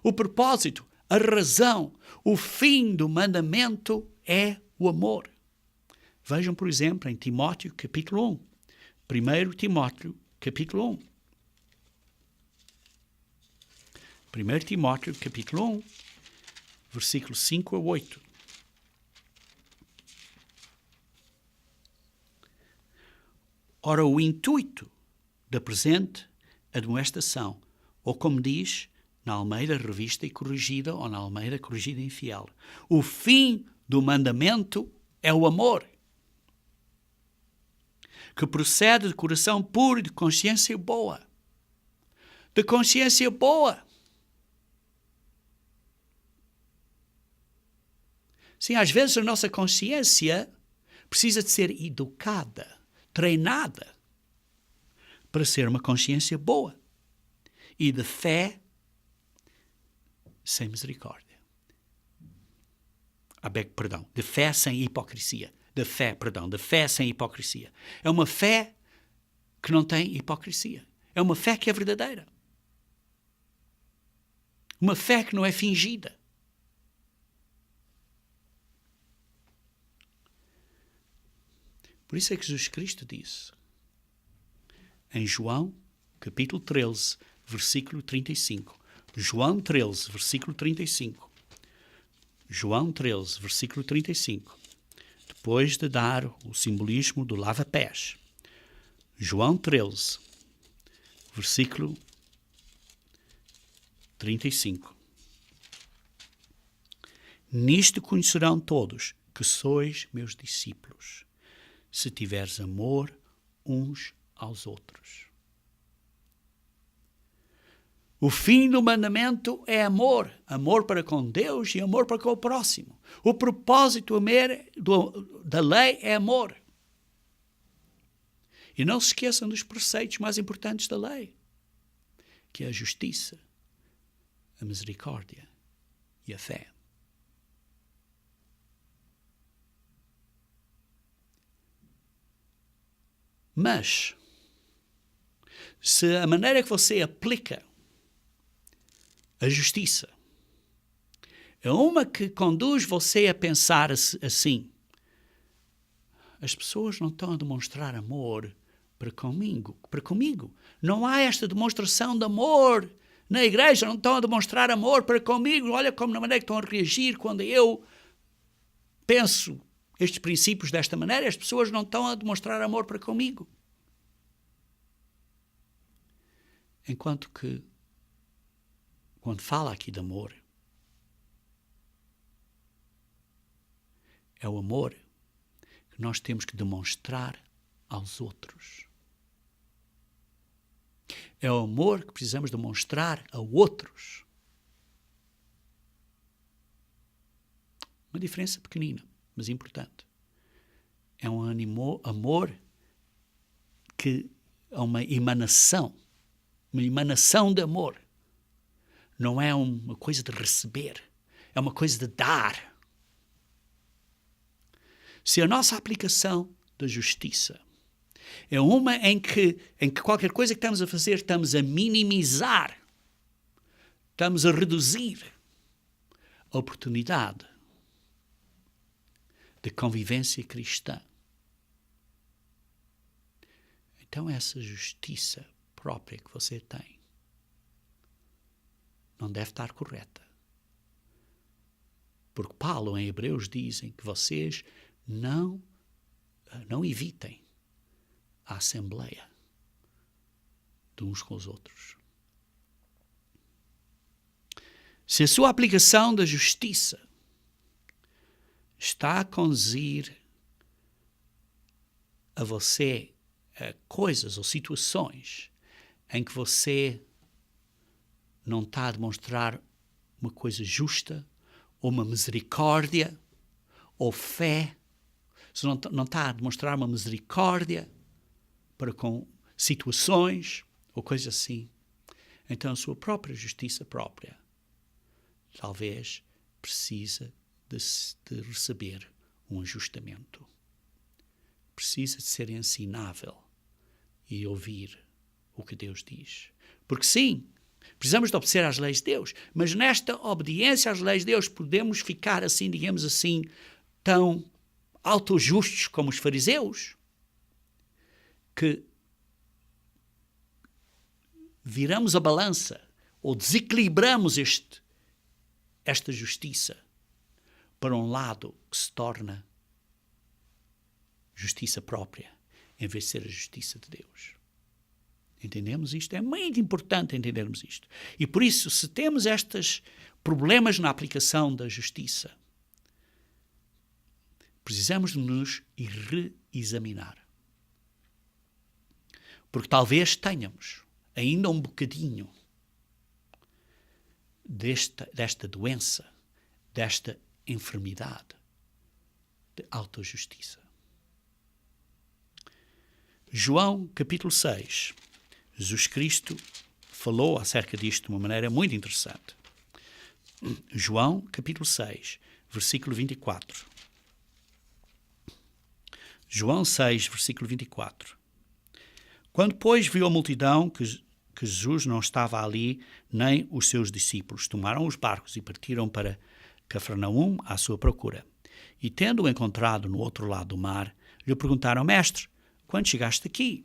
O propósito, a razão, o fim do mandamento é o amor. Vejam, por exemplo, em Timóteo, capítulo 1. 1 Timóteo, capítulo 1. 1 Timóteo, capítulo 1, versículos 5 a 8. Ora, o intuito da presente admoestação, ou como diz na Almeida Revista e Corrigida, ou na Almeida Corrigida e Infiel, o fim do mandamento é o amor, que procede de coração puro e de consciência boa. De consciência boa. Sim, às vezes a nossa consciência precisa de ser educada, treinada, para ser uma consciência boa e de fé sem misericórdia. De fé sem hipocrisia. De fé sem hipocrisia. É uma fé que não tem hipocrisia. É uma fé que é verdadeira. Uma fé que não é fingida. Por isso é que Jesus Cristo disse, em João, capítulo 13, versículo 35. João 13, versículo 35. João 13, versículo 35. Depois de dar o simbolismo do lava-pés. João 13, versículo 35. Nisto conhecerão todos que sois meus discípulos, se tiveres amor uns aos outros. O fim do mandamento é amor. Amor para com Deus e amor para com o próximo. O propósito da lei é amor. E não se esqueçam dos preceitos mais importantes da lei, que é a justiça, a misericórdia e a fé. Mas, se a maneira que você aplica a justiça é uma que conduz você a pensar assim, as pessoas não estão a demonstrar amor para comigo. Não há esta demonstração de amor na igreja, não estão a demonstrar amor para comigo. Olha como na maneira que estão a reagir quando eu penso estes princípios desta maneira. As pessoas não estão a demonstrar amor para comigo. Enquanto que, quando fala aqui de amor, é o amor que nós temos que demonstrar aos outros. É o amor que precisamos demonstrar a outros. Uma diferença pequenina, mas importante. É um amor que é uma emanação de amor. Não é uma coisa de receber, é uma coisa de dar. Se a nossa aplicação da justiça é uma em que qualquer coisa que estamos a fazer estamos a minimizar, estamos a reduzir a oportunidade de convivência cristã, então essa justiça própria que você tem não deve estar correta. Porque Paulo em Hebreus dizem que vocês não evitem a assembleia de uns com os outros. Se a sua aplicação da justiça está a conduzir a você a coisas ou situações em que você não está a demonstrar uma coisa justa, ou uma misericórdia, ou fé, se não está a demonstrar uma misericórdia para com situações, ou coisas assim, então a sua própria justiça própria talvez precisa de receber um ajustamento. Precisa de ser ensinável e ouvir o que Deus diz. Porque sim, precisamos de obedecer às leis de Deus, mas nesta obediência às leis de Deus podemos ficar assim, digamos assim, tão autojustos como os fariseus, que viramos a balança ou desequilibramos esta justiça para um lado que se torna justiça própria, em vez de ser a justiça de Deus. Entendemos isto? É muito importante entendermos isto. E por isso, se temos estes problemas na aplicação da justiça, precisamos de nos reexaminar. Porque talvez tenhamos ainda um bocadinho desta doença, desta enfermidade de autojustiça. João, capítulo 6. Jesus Cristo falou acerca disto de uma maneira muito interessante. João, capítulo 6, versículo 24. João 6, versículo 24. Quando, pois, viu a multidão que Jesus não estava ali, nem os seus discípulos, tomaram os barcos e partiram para Cafarnaum à sua procura. E, tendo-o encontrado no outro lado do mar, lhe perguntaram: Mestre, quando chegaste aqui?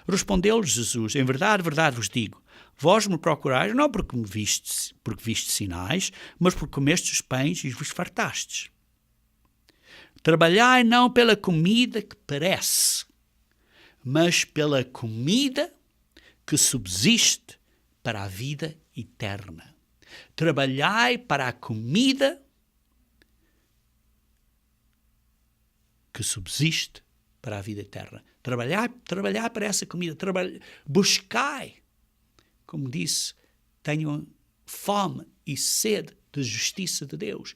Respondeu-lhes Jesus: Em verdade, verdade vos digo, vós me procurais não porque vistes sinais, mas porque comestes os pães e vos fartastes. Trabalhai não pela comida que perece, mas pela comida que subsiste para a vida eterna. Trabalhai para a comida que subsiste para a vida eterna. Trabalhar para essa comida. Buscai, como disse, tenham fome e sede de justiça de Deus.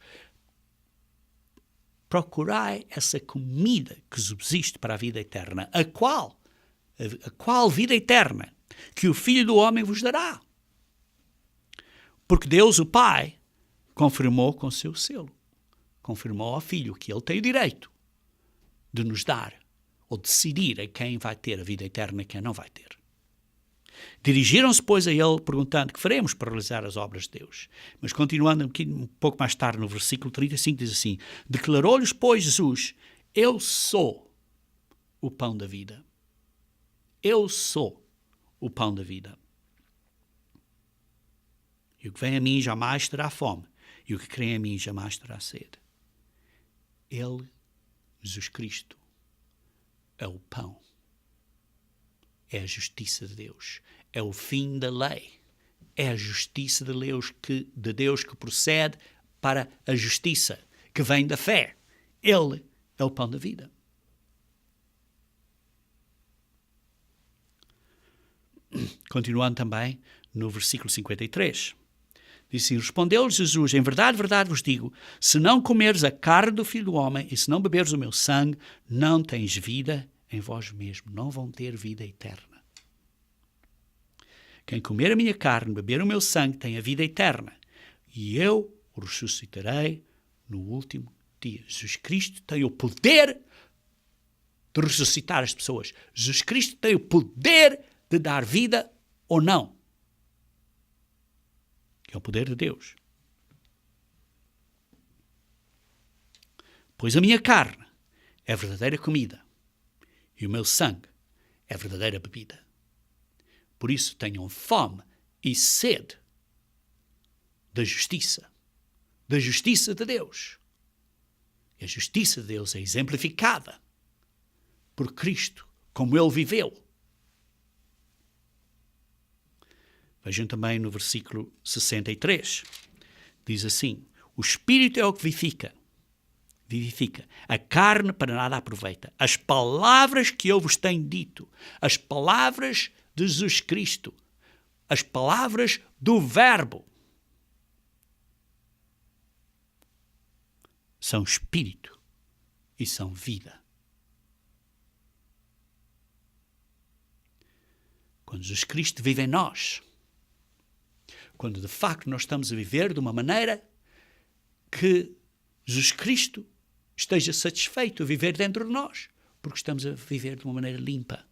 Procurai essa comida que subsiste para a vida eterna, a qual vida eterna que o Filho do Homem vos dará. Porque Deus, o Pai, confirmou com seu selo, confirmou ao Filho que ele tem o direito de nos dar ou decidir a quem vai ter a vida eterna e quem não vai ter. Dirigiram-se, pois, a ele, perguntando: que faremos para realizar as obras de Deus? Mas continuando um pouco mais tarde, no versículo 35, diz assim: declarou-lhes, pois, Jesus: eu sou o pão da vida. Eu sou o pão da vida. E o que vem a mim jamais terá fome, e o que crê em mim jamais terá sede. Ele, Jesus Cristo, é o pão. É a justiça de Deus. É o fim da lei. É a justiça de Deus que procede para a justiça, que vem da fé. Ele é o pão da vida. Continuando também no versículo 53. Diz assim, respondeu-lhe Jesus, em verdade, verdade vos digo, se não comeres a carne do Filho do Homem e se não beberes o meu sangue, não tens vida em vós mesmo, não vão ter vida eterna. Quem comer a minha carne, beber o meu sangue, tem a vida eterna, e eu o ressuscitarei no último dia. Jesus Cristo tem o poder de ressuscitar as pessoas. Jesus Cristo tem o poder de dar vida ou não. É o poder de Deus. Pois a minha carne é verdadeira comida e o meu sangue é verdadeira bebida. Por isso tenham fome e sede da justiça de Deus. E a justiça de Deus é exemplificada por Cristo, como Ele viveu. Vejam também no versículo 63. Diz assim, o Espírito é o que vivifica. A carne para nada aproveita. As palavras que eu vos tenho dito, as palavras de Jesus Cristo, as palavras do Verbo, são Espírito e são vida. Quando Jesus Cristo vive em nós, quando de facto nós estamos a viver de uma maneira que Jesus Cristo esteja satisfeito a viver dentro de nós, porque estamos a viver de uma maneira limpa,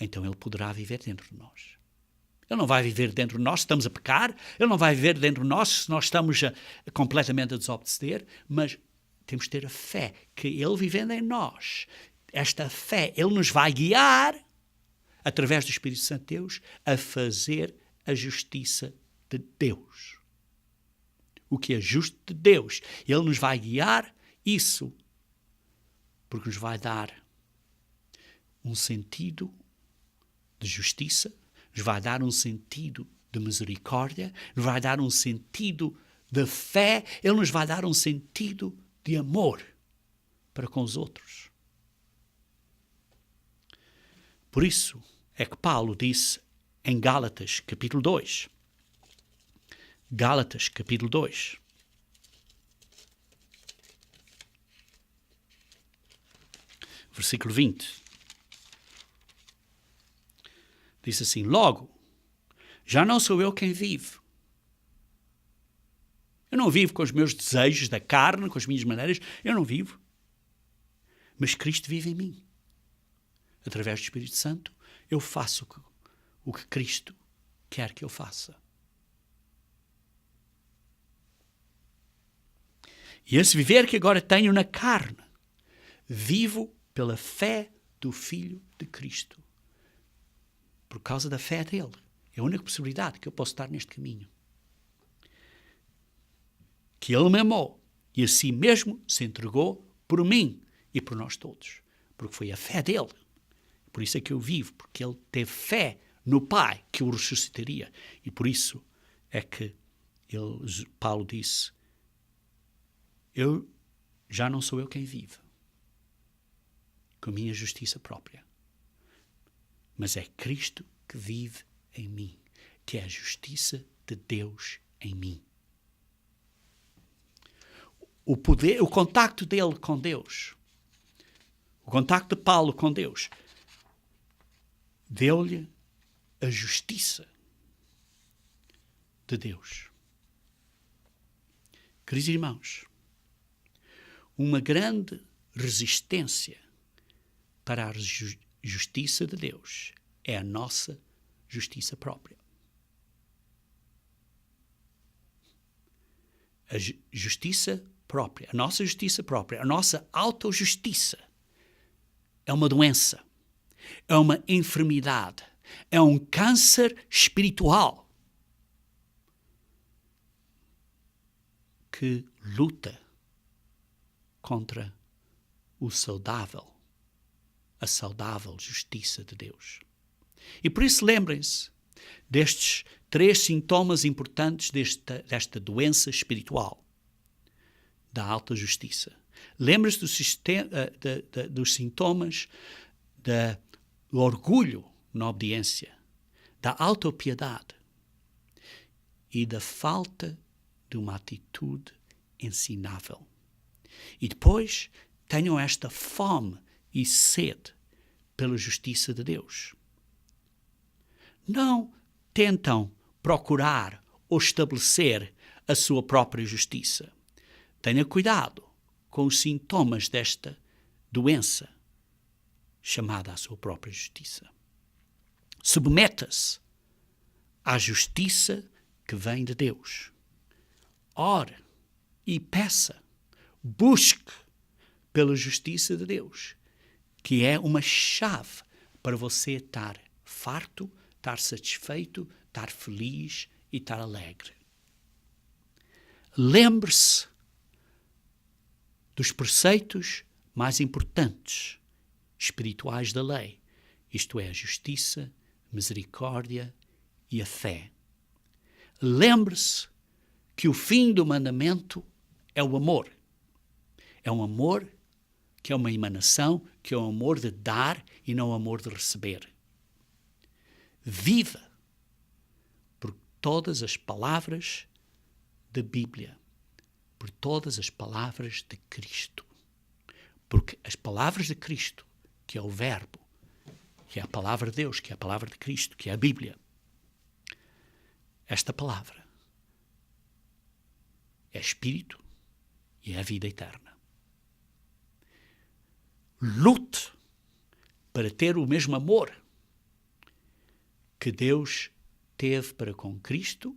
então Ele poderá viver dentro de nós. Ele não vai viver dentro de nós se estamos a pecar, Ele não vai viver dentro de nós se nós estamos completamente a desobedecer, mas temos de ter a fé que Ele vivendo em nós, esta fé, Ele nos vai guiar através do Espírito Santo de Deus, a fazer a justiça de Deus. O que é justo de Deus. Ele nos vai guiar isso, porque nos vai dar um sentido de justiça, nos vai dar um sentido de misericórdia, nos vai dar um sentido de fé, Ele nos vai dar um sentido de amor para com os outros. Por isso é que Paulo disse em Gálatas, capítulo 2. Gálatas, capítulo 2. Versículo 20. Diz assim, logo, já não sou eu quem vive. Eu não vivo com os meus desejos da carne, com as minhas maneiras, eu não vivo. Mas Cristo vive em mim. Através do Espírito Santo, eu faço o que Cristo quer que eu faça. E esse viver que agora tenho na carne, vivo pela fé do Filho de Cristo. Por causa da fé dele. É a única possibilidade que eu posso estar neste caminho. Que ele me amou e a si mesmo se entregou por mim e por nós todos. Porque foi a fé dele. Por isso é que eu vivo, porque ele teve fé no Pai que o ressuscitaria. E por isso é que Paulo disse, já não sou eu quem vive, com a minha justiça própria. Mas é Cristo que vive em mim, que é a justiça de Deus em mim. O poder, o contacto dele com Deus, o contacto de Paulo com Deus, deu-lhe a justiça de Deus. Queridos irmãos, uma grande resistência para a justiça de Deus é a nossa justiça própria. A justiça própria, a nossa justiça própria, a nossa autojustiça é uma doença, é uma enfermidade, é um câncer espiritual que luta contra o saudável, a saudável justiça de Deus. E por isso lembrem-se destes 3 sintomas importantes desta doença espiritual da alta justiça. Lembre-se dos sintomas do orgulho na obediência, da autopiedade e da falta de uma atitude ensinável. E depois tenham esta fome e sede pela justiça de Deus. Não tentam procurar ou estabelecer a sua própria justiça. Tenha cuidado com os sintomas desta doença chamada a sua própria justiça. Submeta-se à justiça que vem de Deus. Ore e peça, busque pela justiça de Deus, que é uma chave para você estar farto, estar satisfeito, estar feliz e estar alegre. Lembre-se dos preceitos mais importantes espirituais da lei, isto é, a justiça, misericórdia e a fé. Lembre-se que o fim do mandamento é o amor. É um amor que é uma emanação, que é um amor de dar e não um amor de receber. Viva por todas as palavras da Bíblia, por todas as palavras de Cristo. Porque as palavras de Cristo, que é o Verbo, que é a palavra de Deus, que é a palavra de Cristo, que é a Bíblia, esta palavra é Espírito e é a vida eterna. Lute para ter o mesmo amor que Deus teve para com Cristo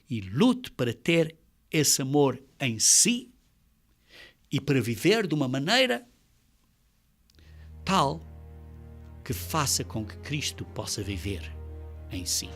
e lute para ter esse amor em si e para viver de uma maneira tal que faça com que Cristo possa viver em si.